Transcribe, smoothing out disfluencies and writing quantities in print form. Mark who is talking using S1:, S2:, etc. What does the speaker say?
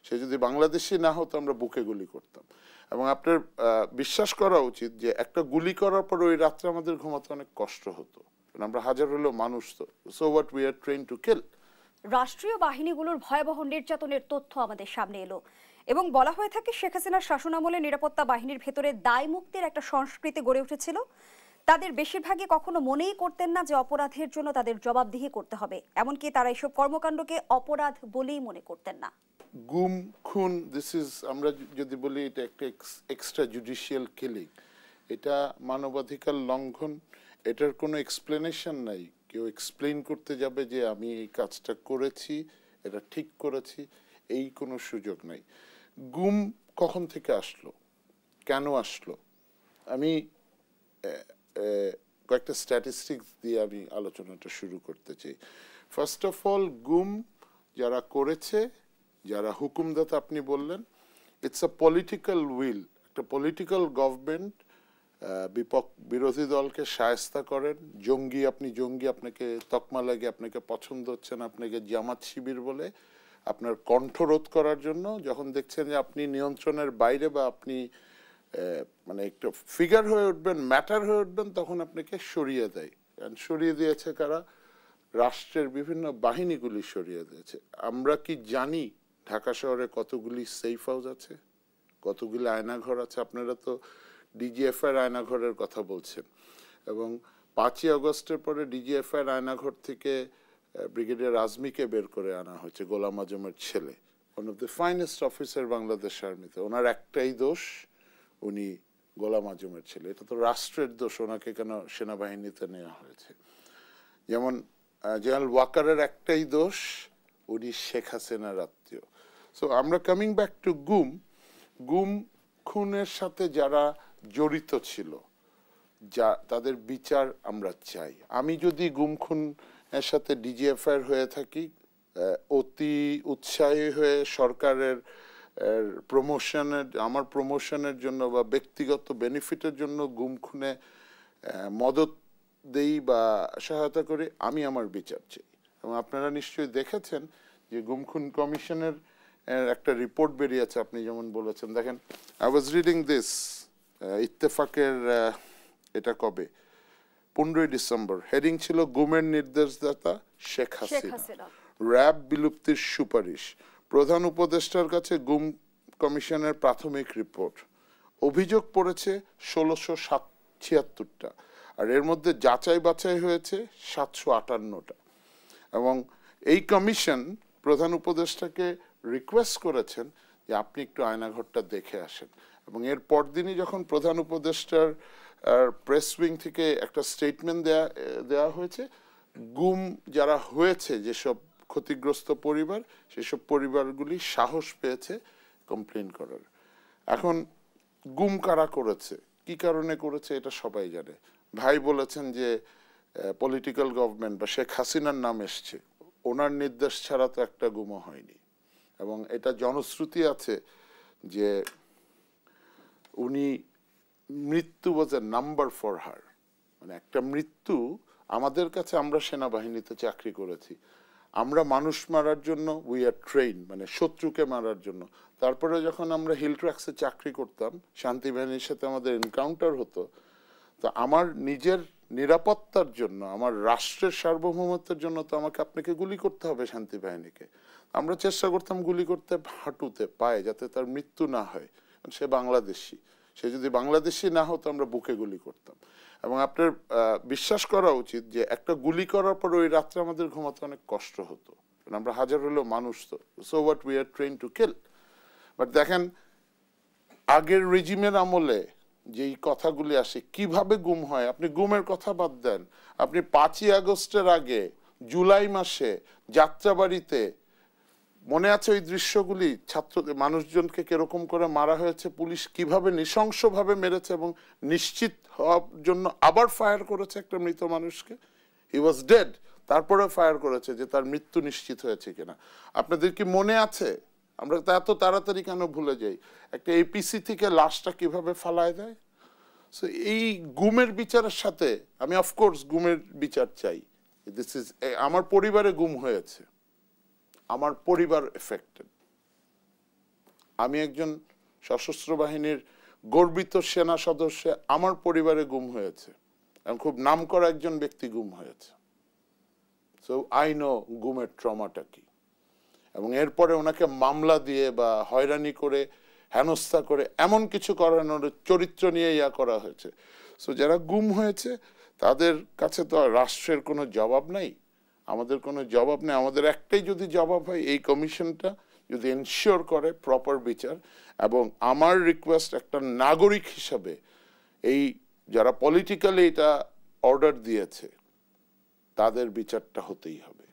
S1: সে যদি বাংলাদেশি না হতো আমরা বুকে গুলি করতাম। এবং আপনার বিশ্বাস করা উচিত যে একটা গুলি করার পর ওই রাত্রে আমাদের ঘুমাতে অনেক কষ্ট হতো, আমরা হাজার হলেও মানুষ। তো so what, we are trained to kill.
S2: রাষ্ট্রীয় বাহিনীগুলোর ভয়াবহ নির্যাতনের তথ্য আমাদের সামনে এলো এবং বলা হয়ে থাকে শেখ হাসিনার শাসনামলে নিরাপত্তা বাহিনীর ভেতরে দায় মুক্তির একটা সংস্কৃতি গড়ে উঠেছিল। তাদের বেশিরভাগই কখনো মনেই করতেন না যে অপরাধের জন্য তাদের জবাবদিহি করতে হবে, এমনকি তারা এসব কর্মকাণ্ডকে অপরাধ বলেই মনে করতেন না।
S1: গুম খুন, দিস ইজ, আমরা যদি বলি এটা একটা এক্সট্রা জুডিশিয়াল কিলিং, এটা মানবাধিকার লঙ্ঘন। এটার কোনো এক্সপ্লেনেশন নাই। কেউ এক্সপ্লেন করতে যাবে যে আমি এই কাজটা করেছি, এটা ঠিক করেছি, এই কোনো সুযোগ নাই। গুম কখন থেকে আসলো, কেন আসলো? আমি কয়েকটা স্ট্যাটিস্টিক্স দিয়ে আমি আলোচনাটা শুরু করতে চাই। ফার্স্ট অফ অল, গুম যারা করেছে, যারা হুকুমদাতা আপনি বললেন, ইটস আ পলিটিক্যাল উইল। একটা পলিটিক্যাল গভর্নমেন্ট বিরোধী দলকে শায়েস্তা করেন। জঙ্গি, আপনি জঙ্গি, আপনাকে তকমা লাগে, আপনাকে পছন্দ হচ্ছে না, আপনাকে জামাত শিবির বলে আপনার কণ্ঠরোধ করার জন্য যখন দেখছেন যে আপনি নিয়ন্ত্রণের বাইরে বা আপনি মানে একটু ফিগার হয়ে উঠবেন, ম্যাটার হয়ে উঠবেন, তখন আপনাকে সরিয়ে দেয়। সরিয়ে দিয়েছে কারা? রাষ্ট্রের বিভিন্ন বাহিনীগুলি সরিয়ে দিয়েছে। আমরা কি জানি ঢাকা শহরে কতগুলি সেফ হাউস আছে, কতগুলি আয়নাঘর আছে? আপনারা তো ডিজিএফআই আয়নাঘরের কথা বলছেন, এবং 5ই আগস্টের পরে ডিজিএফআই আয়নাঘর থেকে ব্রিগেডিয়ার আজমিকে বের করে আনা হয়েছে, গোলাম আজমের ছেলে, one of the finest officer Bangladesh আর্মিতে। ওনার একটাই দোষ, উনি গোলাম আজমের ছেলে। এটা তো রাষ্ট্রের দোষ, ওনাকে কেন সেনাবাহিনীতে নেওয়া হয়েছে? যেমন জেনারেল ওয়াকারের একটাই দোষ, উনি শেখ হাসিনার আত্মীয়। সো আমরা কামিং ব্যাক টু গুম, গুম খুনের সাথে যারা জড়িত ছিল, যা তাদের বিচার আমরা চাই। আমি যদি গুম খুনের সাথে ডিজিএফআই হয়ে থাকি, অতি উৎসাহী হয়ে সরকারের প্রমোশনের, আমার প্রমোশনের জন্য বা ব্যক্তিগত বেনিফিটের জন্য গুম খুনে মদত দেই বা সহায়তা করি, আমি আমার বিচার চাই। এবং আপনারা নিশ্চয়ই দেখেছেন যে গুম খুন কমিশনের একটা রিপোর্ট বেরিয়েছে, আপনি যেমন বলেছেন। দেখেন, আই ওয়াজ রিডিং দিস, ইত্তেফাকের, এটা কবে, 15ই ডিসেম্বর। হেডিং ছিল গুমের নির্দেশদাতা শেখ হাসিনা, র্যাব বিলুপ্তির সুপারিশ, প্রধান উপদেষ্টার কাছে গুম কমিশনের প্রাথমিক রিপোর্ট। অভিযোগ পড়েছে 1676টা, আর এর মধ্যে যাচাই বাছাই হয়েছে 758টা। এবং এই কমিশন প্রধান উপদেষ্টাকে রিকোয়েস্ট করেছেন যে আপনি একটু আয়নাঘরটা দেখে আসেন। এবং এর পরদিনই যখন প্রধান উপদেষ্টার প্রেস উইং থেকে একটা স্টেটমেন্ট দেয়া হয়েছে, গুম যারা হয়েছে, যেসব ক্ষতিগ্রস্ত পরিবার, সেসব পরিবারগুলি সাহস পেয়েছে কমপ্লেন করার। এখন গুম কারা করেছে, কি কারণে করেছে, এটা সবাই জানে। ভাই বলেছেন যে পলিটিক্যাল গভর্নমেন্ট বা শেখ হাসিনার নাম এসছে, ওনার নির্দেশ ছাড়া তো একটা গুমও হয়নি। এবং এটা জনশ্রুতি আছে যে উনি, মৃত্যু ওয়াজ এ নাম্বার ফর হার, মানে একটা মৃত্যু আমাদের কাছে, আমরা সেনাবাহিনীতে চাকরি করেছি, আমরা মানুষ মারার জন্য উই আর ট্রেন, মানে শত্রুকে মারার জন্য। তারপরে যখন আমরা হিল ট্র্যাক্সে চাকরি করতাম, শান্তি বাহিনীর সাথে আমাদের এনকাউন্টার হতো, তো আমার নিজের নিরাপত্তার জন্য, আমার রাষ্ট্রের সার্বভৌমত্বের জন্য তো আমাকে, আপনাকে গুলি করতে হবে শান্তি বাহিনীকে। আমরা চেষ্টা করতাম গুলি করতে হাঁটুতে, পায়ে, যাতে তার মৃত্যু না হয়। সে বাংলাদেশি, সে যদি বাংলাদেশি না হতো আমরা বুকে গুলি করতাম। এবং আপনার বিশ্বাস করা উচিত যে একটা গুলি করার পর ওই রাত্রে আমাদের ঘুমাতে অনেক কষ্ট হতো, আমরা হাজার হলেও মানুষ। তো so what, we are trained to kill. But দেখেন, আগের রেজিমের আমলে যেই কথাগুলি আসে, কিভাবে গুম হয়, আপনি গুমের কথা বাদ দেন, আপনি 5ই আগস্টের আগে জুলাই মাসে যাত্রাবাড়িতে মনে আছে ওই দৃশ্যগুলি, ছাত্রদের, মানুষজনকে কিরকম করে মারা হয়েছে, পুলিশ কিভাবে নৃশংসভাবে মেরেছে এবং নিশ্চিত হওয়ার জন্য আবার ফায়ার করেছে একটা মৃত মানুষকে, হি ওয়াজ ডেড, তারপরে ফায়ার করেছে যে তার মৃত্যু নিশ্চিত হয়েছে কিনা। আপনাদের কি মনে আছে? আমরা তা এত তাড়াতাড়ি কেন ভুলে যাই? একটা এপিসি থেকে লাশটা কিভাবে ফালায় দেয়। সো এই গুমের বিচারের সাথে আমি অফকোর্স গুমের বিচার চাই। দিস ইজ, আমার পরিবারে গুম হয়েছে, আমার পরিবার এফেক্টেড, আমি একজন সশস্ত্র বাহিনীর গর্বিত সেনা সদস্য, আমার পরিবারে গুম হয়েছে এবং খুব নামকরা একজন ব্যক্তি গুম হয়েছে। সো আই নো গুমের ট্রমাটা কি, এবং এরপরে ওনাকে মামলা দিয়ে বা হয়রানি করে হেনস্থা করে এমন কিছু করানোর চরিত্র নিয়ে ইয়া করা হয়েছে। সো যারা গুম হয়েছে তাদের কাছে তো আর রাষ্ট্রের কোনো জবাব নাই, আমাদের কোনো জবাব নেই। আমাদের একটাই যদি জবাব হয়, এই কমিশনটা যদি এনশিওর করে প্রপার বিচার, এবং আমার রিকোয়েস্ট একটা নাগরিক হিসাবে এই যারা পলিটিক্যালি এটা অর্ডার দিয়েছে তাদের বিচারটা হতেই হবে।